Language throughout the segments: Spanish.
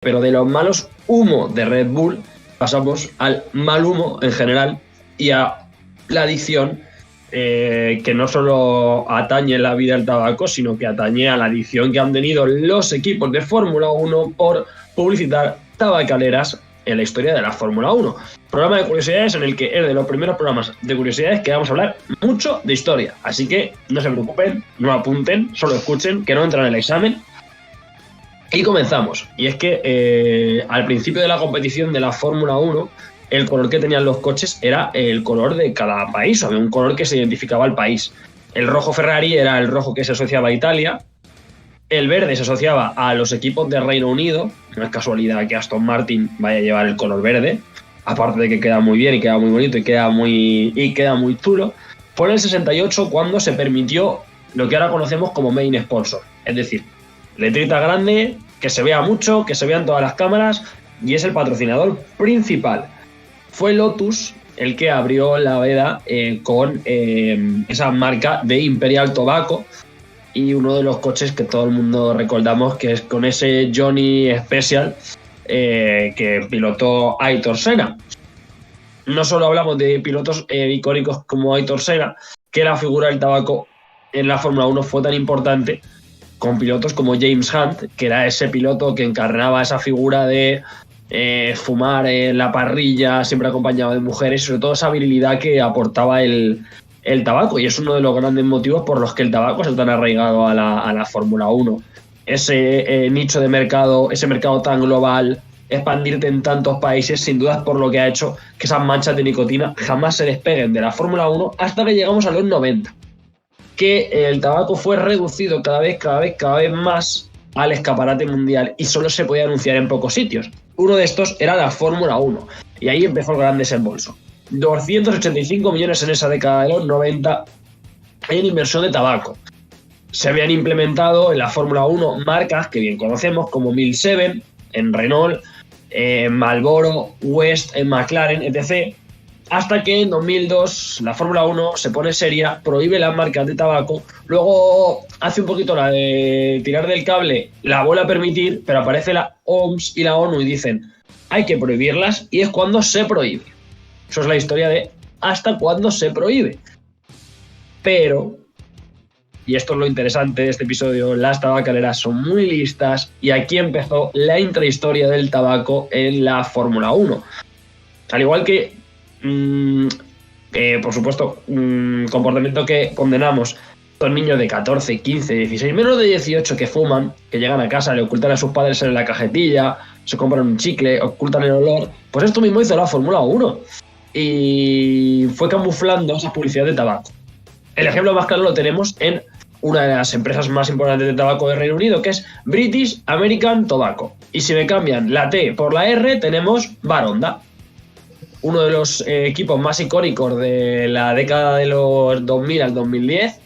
Pero de los malos humos de Red Bull pasamos al mal humo en general y a la adicción que no solo atañe la vida del tabaco, sino que atañe a la adicción que han tenido los equipos de Fórmula 1 por publicitar tabacaleras en la historia de la Fórmula 1. Programa de curiosidades en el que es de los primeros programas de curiosidades que vamos a hablar mucho de historia. Así que no se preocupen, no apunten, solo escuchen, que no entran en el examen. Y comenzamos. Y es que al principio de la competición de la Fórmula 1, el color que tenían los coches era el color de cada país. Había un color que se identificaba al país. El rojo Ferrari era el rojo que se asociaba a Italia. El verde se asociaba a los equipos de Reino Unido. No es casualidad que Aston Martin vaya a llevar el color verde. Aparte de que queda muy bien y queda muy bonito y queda muy chulo. Fue en el 68 cuando se permitió lo que ahora conocemos como main sponsor. Es decir, letrita grande, que se vea mucho, que se vean todas las cámaras, y es el patrocinador principal. Fue Lotus el que abrió la veda con esa marca de Imperial Tobacco y uno de los coches que todo el mundo recordamos, que es con ese Johnny Special que pilotó Ayrton Senna. No solo hablamos de pilotos icónicos como Ayrton Senna, que la figura del tabaco en la Fórmula 1 fue tan importante, con pilotos como James Hunt, que era ese piloto que encarnaba esa figura de fumar en la parrilla, siempre acompañado de mujeres, sobre todo esa virilidad que aportaba el tabaco, y es uno de los grandes motivos por los que el tabaco está tan arraigado a la Fórmula 1. Ese nicho de mercado, ese mercado tan global, expandirte en tantos países, sin duda es por lo que ha hecho que esas manchas de nicotina jamás se despeguen de la Fórmula 1 hasta que llegamos a los 90. Que el tabaco fue reducido cada vez más al escaparate mundial y solo se podía anunciar en pocos sitios. Uno de estos era la Fórmula 1 y ahí empezó el gran desembolso. 285 millones en esa década de los 90 en inversión de tabaco. Se habían implementado en la Fórmula 1 marcas que bien conocemos como 1007 en Renault, Marlboro, West en McLaren, etc., hasta que en 2002 la Fórmula 1 se pone seria, prohíbe las marcas de tabaco, luego hace un poquito la de tirar del cable, la vuelve a permitir, pero aparece la OMS y la ONU y dicen hay que prohibirlas, y es cuando se prohíbe. Eso es la historia de hasta cuándo se prohíbe. Pero, y esto es lo interesante de este episodio, las tabacaleras son muy listas y aquí empezó la intrahistoria del tabaco en la Fórmula 1. Al igual que por supuesto, comportamiento que condenamos. Estos niños de 14, 15, 16, menos de 18 que fuman, que llegan a casa, le ocultan a sus padres en la cajetilla, se compran un chicle, ocultan el olor. Pues esto mismo hizo la Fórmula 1 y fue camuflando esas publicidades de tabaco. El ejemplo más claro lo tenemos en una de las empresas más importantes de tabaco de Reino Unido, que es British American Tobacco. Y si me cambian la T por la R, tenemos Baronda. Uno de los equipos más icónicos de la década de los 2000 al 2010,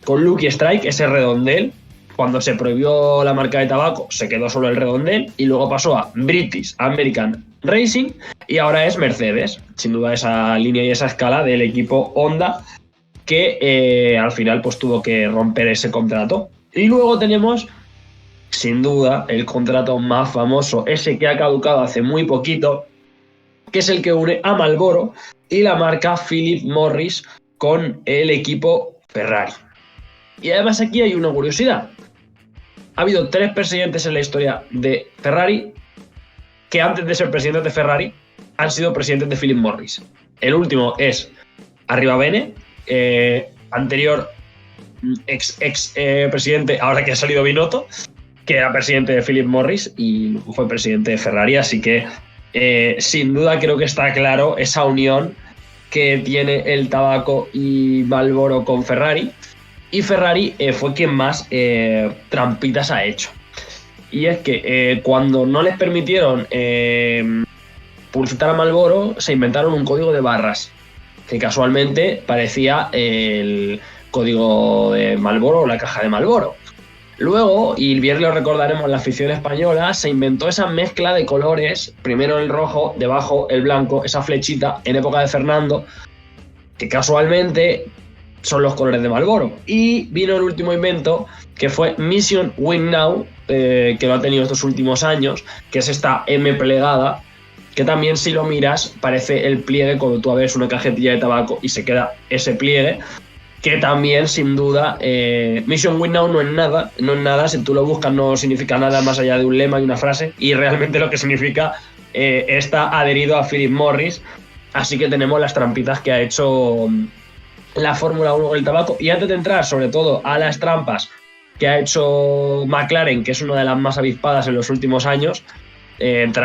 con Lucky Strike, ese redondel. Cuando se prohibió la marca de tabaco, se quedó solo el redondel y luego pasó a British American Racing y ahora es Mercedes. Sin duda esa línea y esa escala del equipo Honda que al final pues tuvo que romper ese contrato. Y luego tenemos, sin duda, el contrato más famoso, ese que ha caducado hace muy poquito, que es el que une a Marlboro y la marca Philip Morris con el equipo Ferrari. Y además aquí hay una curiosidad. Ha habido 3 presidentes en la historia de Ferrari que antes de ser presidentes de Ferrari han sido presidentes de Philip Morris. El último es Arribabene, anterior ex presidente, ahora que ha salido Binotto, que era presidente de Philip Morris y fue presidente de Ferrari, así que sin duda creo que está claro esa unión que tiene el tabaco y Marlboro con Ferrari, y Ferrari fue quien más trampitas ha hecho. Y es que cuando no les permitieron publicitar a Marlboro, se inventaron un código de barras que casualmente parecía el código de Marlboro o la caja de Marlboro. Luego, y bien lo recordaremos, la afición española se inventó esa mezcla de colores, primero el rojo, debajo el blanco, esa flechita en época de Fernando, que casualmente son los colores de Marlboro. Y vino el último invento, que fue Mission Win Now, que lo ha tenido estos últimos años, que es esta M plegada, que también si lo miras parece el pliegue cuando tú abres una cajetilla de tabaco y se queda ese pliegue, que también sin duda Mission Win Now no es nada, si tú lo buscas no significa nada más allá de un lema y una frase, y realmente lo que significa está adherido a Philip Morris, así que tenemos las trampitas que ha hecho la Fórmula 1 con el tabaco. Y antes de entrar sobre todo a las trampas que ha hecho McLaren, que es una de las más avispadas en los últimos años,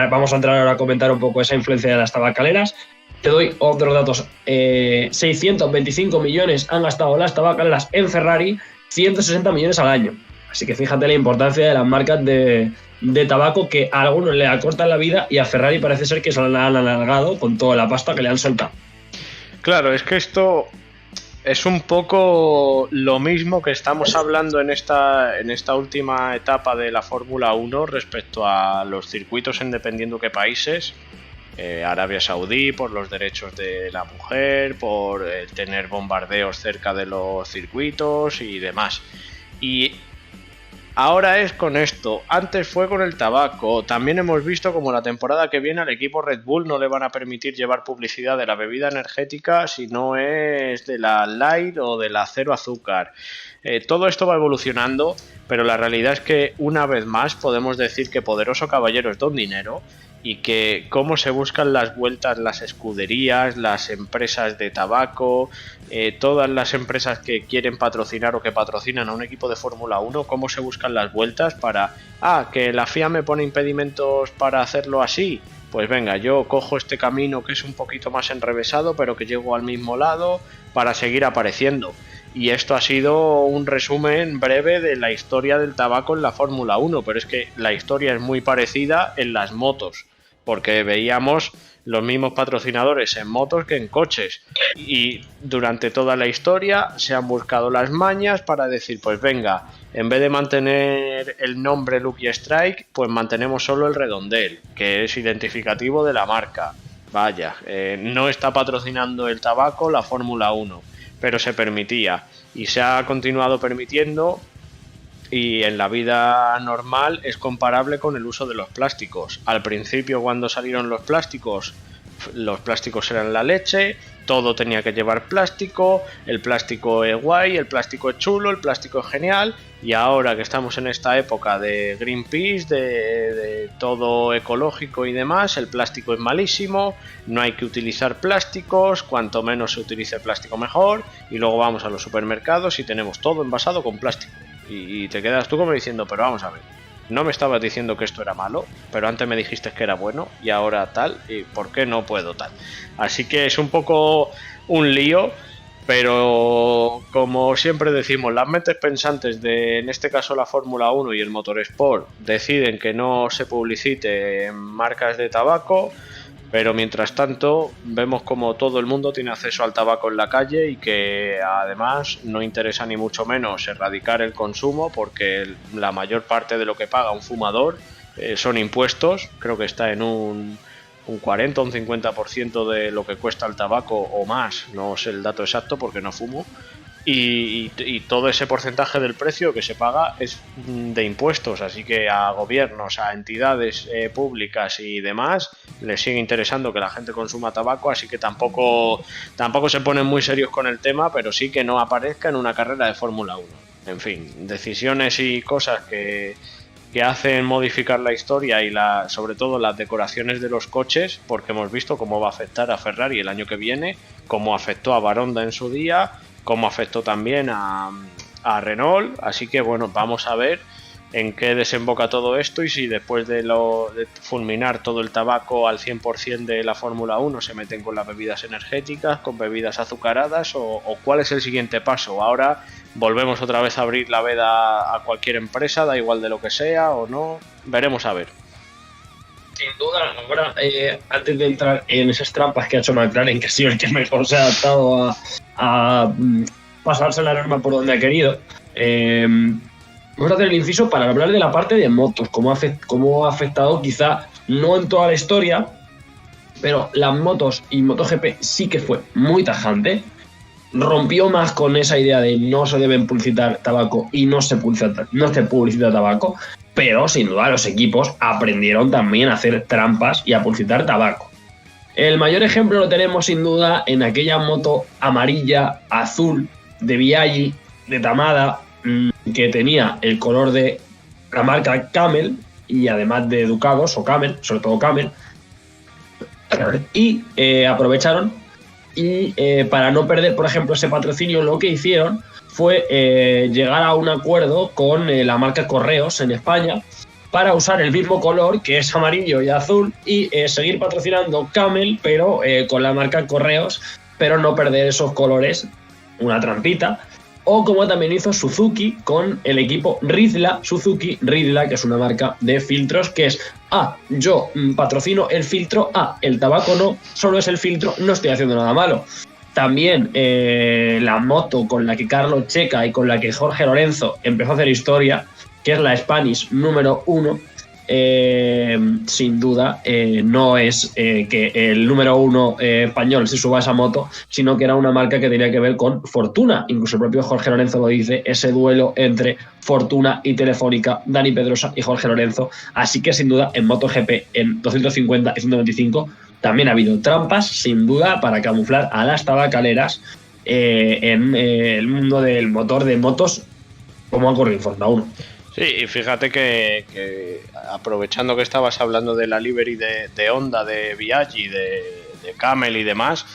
vamos a entrar ahora a comentar un poco esa influencia de las tabacaleras. Te doy otros datos. 625 millones han gastado las tabacaleras en Ferrari, 160 millones al año. Así que fíjate la importancia de las marcas de tabaco, que a algunos le acortan la vida y a Ferrari parece ser que se la han alargado con toda la pasta que le han soltado. Claro, es que esto es un poco lo mismo que estamos hablando en esta última etapa de la Fórmula 1 respecto a los circuitos en dependiendo qué países. Arabia Saudí por los derechos de la mujer, por tener bombardeos cerca de los circuitos y demás. Y ahora es con esto, antes fue con el tabaco. También hemos visto como la temporada que viene al equipo Red Bull no le van a permitir llevar publicidad de la bebida energética si no es de la light o de la cero azúcar. Todo esto va evolucionando, pero la realidad es que una vez más podemos decir que Poderoso Caballero es don dinero, y que cómo se buscan las vueltas las escuderías, las empresas de tabaco, todas las empresas que quieren patrocinar o que patrocinan a un equipo de Fórmula 1, cómo se buscan las vueltas para, que la FIA me pone impedimentos para hacerlo así, pues venga, yo cojo este camino que es un poquito más enrevesado, pero que llego al mismo lado para seguir apareciendo. Y esto ha sido un resumen breve de la historia del tabaco en la Fórmula 1, pero es que la historia es muy parecida en las motos, porque veíamos los mismos patrocinadores en motos que en coches, y durante toda la historia se han buscado las mañas para decir, pues venga, en vez de mantener el nombre Lucky Strike, pues mantenemos solo el redondel, que es identificativo de la marca. Vaya, no está patrocinando el tabaco la Fórmula 1, pero se permitía y se ha continuado permitiendo, y en la vida normal es comparable con el uso de los plásticos. Al principio, cuando salieron los plásticos eran la leche, todo tenía que llevar plástico, el plástico es guay, el plástico es chulo, el plástico es genial, y ahora que estamos en esta época de Greenpeace, de todo ecológico y demás, el plástico es malísimo, no hay que utilizar plásticos, cuanto menos se utilice plástico mejor, y luego vamos a los supermercados y tenemos todo envasado con plástico. Y te quedas tú como diciendo, pero vamos a ver, no me estabas diciendo que esto era malo, pero antes me dijiste que era bueno y ahora tal, y ¿por qué no puedo tal? Así que es un poco un lío, pero como siempre decimos, las mentes pensantes de, en este caso, la Fórmula 1 y el Motorsport, deciden que no se publicite en marcas de tabaco, pero mientras tanto vemos como todo el mundo tiene acceso al tabaco en la calle, y que además no interesa ni mucho menos erradicar el consumo, porque la mayor parte de lo que paga un fumador son impuestos. Creo que está en un 40 o un 50% de lo que cuesta el tabaco o más, no sé el dato exacto porque no fumo, y todo ese porcentaje del precio que se paga es de impuestos, así que a gobiernos, a entidades públicas y demás les sigue interesando que la gente consuma tabaco, así que tampoco se ponen muy serios con el tema, pero sí que no aparezca en una carrera de Fórmula 1. En fin, decisiones y cosas que hacen modificar la historia y sobre todo las decoraciones de los coches, porque hemos visto cómo va a afectar a Ferrari el año que viene, cómo afectó a Baronda en su día, cómo afectó también a Renault. Así que bueno, vamos a ver en qué desemboca todo esto, y si después de fulminar todo el tabaco al 100% de la Fórmula 1 se meten con las bebidas energéticas, con bebidas azucaradas, o cuál es el siguiente paso. Ahora volvemos otra vez a abrir la veda a cualquier empresa, da igual de lo que sea o no, veremos a ver. Sin duda, ahora, antes de entrar en esas trampas que ha hecho McLaren, que ha sido el que mejor se ha adaptado a pasarse la norma por donde ha querido, vamos a hacer el inciso para hablar de la parte de motos, cómo ha afectado, quizá no en toda la historia, pero las motos y MotoGP sí que fue muy tajante. Rompió más con esa idea de no se deben publicitar tabaco y no se publicita tabaco, pero sin duda los equipos aprendieron también a hacer trampas y a publicitar tabaco. El mayor ejemplo lo tenemos sin duda en aquella moto amarilla, azul, de Biaggi, de Tamada, que tenía el color de la marca Camel y además de Ducados o Camel, sobre todo Camel, y aprovecharon y para no perder, por ejemplo, ese patrocinio, lo que hicieron fue llegar a un acuerdo con la marca Correos en España para usar el mismo color, que es amarillo y azul, y seguir patrocinando Camel, pero con la marca Correos, pero no perder esos colores, una trampita. O como también hizo Suzuki con el equipo Rizla, Suzuki Rizla, que es una marca de filtros, que es, yo patrocino el filtro, el tabaco no, solo es el filtro, no estoy haciendo nada malo. También la moto con la que Carlos Checa y con la que Jorge Lorenzo empezó a hacer historia, que es la Spanish número 1, sin duda no es que el número 1 español se suba a esa moto, sino que era una marca que tenía que ver con Fortuna. Incluso el propio Jorge Lorenzo lo dice, ese duelo entre Fortuna y Telefónica, Dani Pedrosa y Jorge Lorenzo. Así que sin duda en MotoGP, en 250 y 125, también ha habido trampas, sin duda, para camuflar a las tabacaleras en el mundo del motor de motos, como ha ocurrido en Fórmula 1. Sí, y fíjate que aprovechando que estabas hablando de la livery de Honda, de Biaggi, de Camel y demás,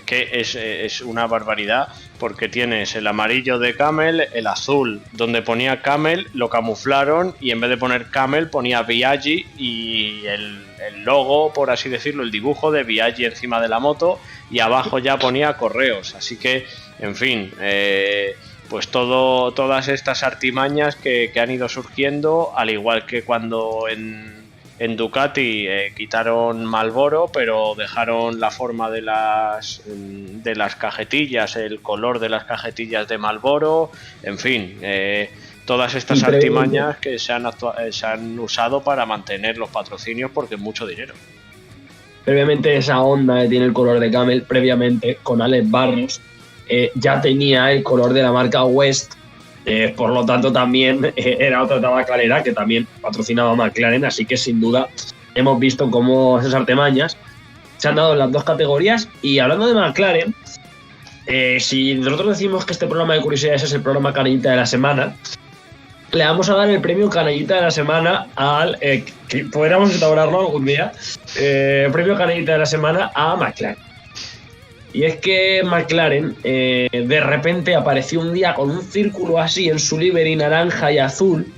que es una barbaridad, porque tienes el amarillo de Camel, el azul donde ponía Camel, lo camuflaron y en vez de poner Camel ponía Biaggi y el logo, por así decirlo, el dibujo de Biaggi encima de la moto, y abajo ya ponía Correos. Así que, en fin, pues todas estas artimañas que han ido surgiendo, al igual que cuando en Ducati quitaron Marlboro, pero dejaron la forma de las cajetillas, el color de las cajetillas de Marlboro, en fin, todas estas artimañas que se han usado para mantener los patrocinios, porque es mucho dinero. Previamente esa Honda que tiene el color de Camel, previamente con Alex Barros, ya tenía el color de la marca West, por lo tanto también era otra tabacalera que también patrocinaba a McLaren, así que sin duda hemos visto cómo esas artimañas se han dado en las dos categorías. Y hablando de McLaren, si nosotros decimos que este programa de curiosidades es el programa Canallita de la Semana, le vamos a dar el premio Canallita de la Semana al... que podríamos instaurarlo algún día, premio Canallita de la Semana a McLaren. Y es que McLaren de repente apareció un día con un círculo así en su livery naranja y azul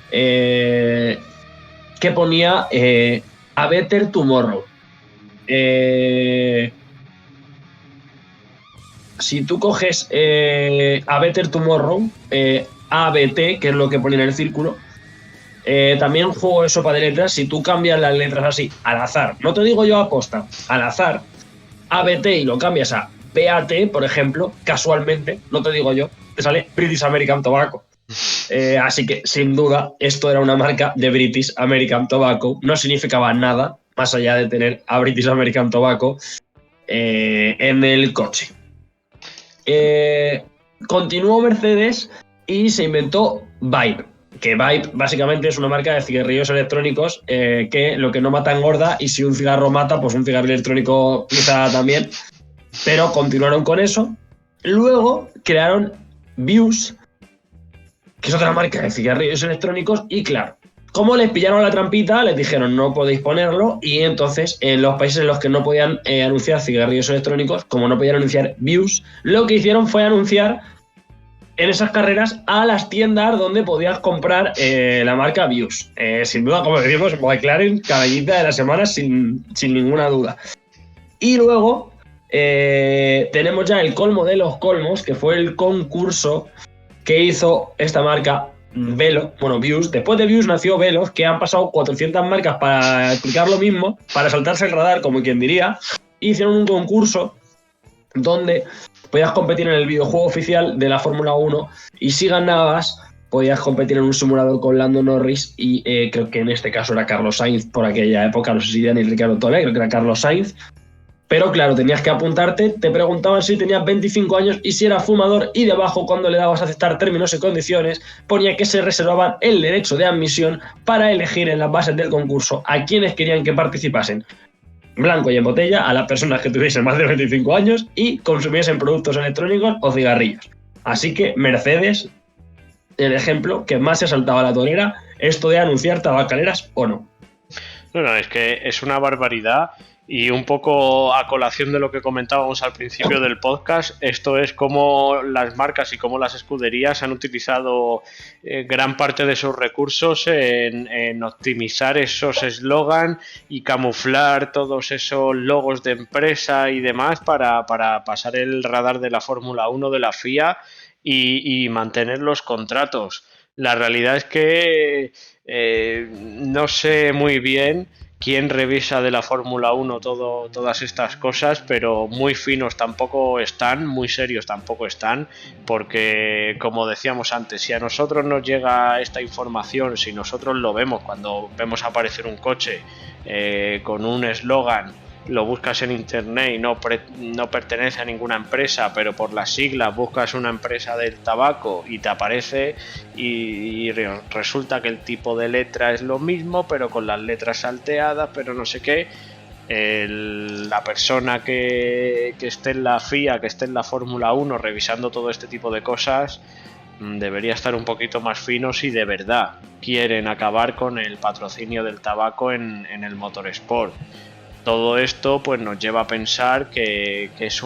que ponía A Better Tomorrow. Si tú coges A Better Tomorrow, ABT, que es lo que pone en el círculo, también un juego de sopa de letras, si tú cambias las letras así, al azar, no te digo yo aposta, al azar, ABT y lo cambias a BAT, por ejemplo, casualmente, no te digo yo, te sale British American Tobacco. Así que, sin duda, esto era una marca de British American Tobacco. No significaba nada, más allá de tener a British American Tobacco en el coche. Continuó Mercedes y se inventó Vibe. Que Vibe básicamente es una marca de cigarrillos electrónicos que lo que no mata engorda, y si un cigarro mata, pues un cigarro electrónico quizá también. Pero continuaron con eso. Luego crearon Views, que es otra marca de cigarrillos electrónicos, y claro, como les pillaron la trampita, les dijeron no podéis ponerlo, y entonces en los países en los que no podían anunciar cigarrillos electrónicos, como no podían anunciar Views, lo que hicieron fue anunciar en esas carreras a las tiendas donde podías comprar la marca Views. Sin duda, como decimos, McLaren, Canallita de la Semana, sin ninguna duda. Y luego tenemos ya el colmo de los colmos, que fue el concurso que hizo esta marca Velo, bueno, Views. Después de Views nació Velos, que han pasado 400 marcas para explicar lo mismo, para saltarse el radar, como quien diría. Hicieron un concurso donde podías competir en el videojuego oficial de la Fórmula 1, y si ganabas podías competir en un simulador con Lando Norris, y creo que en este caso era Carlos Sainz por aquella época, no sé si era ni Ricardo Tola, creo que era Carlos Sainz. Pero claro, tenías que apuntarte, te preguntaban si tenías 25 años y si eras fumador, y debajo, cuando le dabas a aceptar términos y condiciones, ponía que se reservaban el derecho de admisión para elegir en las bases del concurso a quienes querían que participasen, blanco y en botella, a las personas que tuviesen más de 25 años y consumiesen productos electrónicos o cigarrillos. Así que Mercedes, el ejemplo que más se saltaba a la torera, esto de anunciar tabacaleras o no. No, es que es una barbaridad. Y un poco a colación de lo que comentábamos al principio del podcast, esto es cómo las marcas y cómo las escuderías han utilizado gran parte de sus recursos en optimizar esos eslogan y camuflar todos esos logos de empresa y demás para pasar el radar de la Fórmula 1, de la FIA y mantener los contratos. La realidad es que no sé muy bien quién revisa de la Fórmula 1 todas estas cosas, pero muy finos tampoco están, muy serios tampoco están, porque como decíamos antes, si a nosotros nos llega esta información, si nosotros lo vemos cuando vemos aparecer un coche con un eslogan, lo buscas en internet y no pertenece a ninguna empresa, pero por las siglas buscas una empresa del tabaco y te aparece y resulta que el tipo de letra es lo mismo, pero con las letras salteadas, pero no sé qué. La persona que esté en la FIA, que esté en la Fórmula 1 revisando todo este tipo de cosas, debería estar un poquito más fino si de verdad quieren acabar con el patrocinio del tabaco en el motorsport. Todo esto pues nos lleva a pensar que es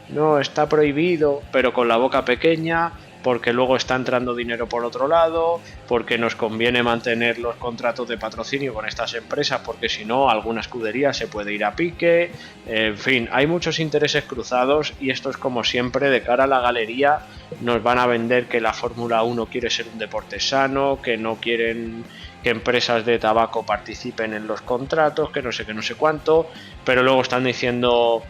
no, está prohibido, pero con la boca pequeña, porque luego está entrando dinero por otro lado, porque nos conviene mantener los contratos de patrocinio con estas empresas, porque si no, alguna escudería se puede ir a pique. En fin, hay muchos intereses cruzados y esto es como siempre, de cara a la galería, nos van a vender que la Fórmula 1 quiere ser un deporte sano, que no quieren que empresas de tabaco participen en los contratos, que no sé cuánto, pero luego están diciendo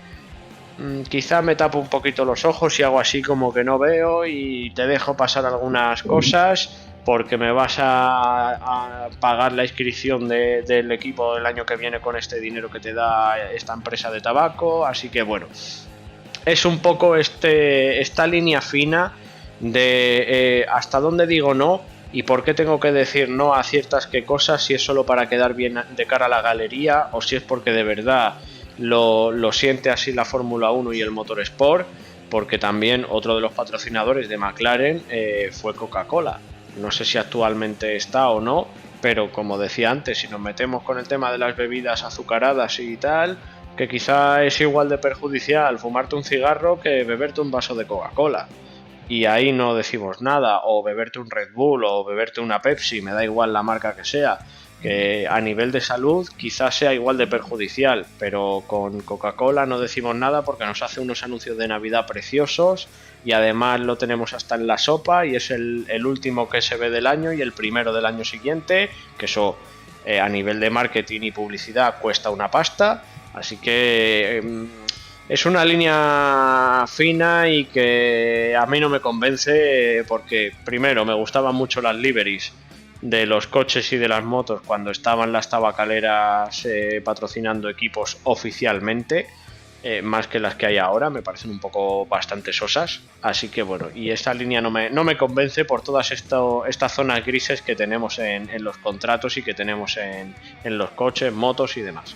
quizá me tapo un poquito los ojos y hago así como que no veo y te dejo pasar algunas cosas porque me vas a pagar la inscripción del equipo del año que viene con este dinero que te da esta empresa de tabaco, así que bueno, es un poco esta línea fina de hasta dónde digo no y por qué tengo que decir no a ciertas cosas, si es solo para quedar bien de cara a la galería o si es porque de verdad lo siente así la Fórmula 1 y el motorsport, porque también otro de los patrocinadores de McLaren fue Coca-Cola. No sé si actualmente está o no, pero como decía antes, si nos metemos con el tema de las bebidas azucaradas y tal, que quizá es igual de perjudicial fumarte un cigarro que beberte un vaso de Coca-Cola. Y ahí no decimos nada, o beberte un Red Bull o beberte una Pepsi, me da igual la marca que sea, que a nivel de salud quizás sea igual de perjudicial, pero con Coca-Cola no decimos nada porque nos hace unos anuncios de Navidad preciosos y además lo tenemos hasta en la sopa y es el último que se ve del año y el primero del año siguiente, que eso a nivel de marketing y publicidad cuesta una pasta, así que es una línea fina y que a mí no me convence porque primero me gustaban mucho las liveries de los coches y de las motos cuando estaban las tabacaleras patrocinando equipos oficialmente, más que las que hay ahora, me parecen un poco bastante sosas, así que bueno, y esta línea no me convence por todas estas zonas grises que tenemos en los contratos y que tenemos en los coches, motos y demás.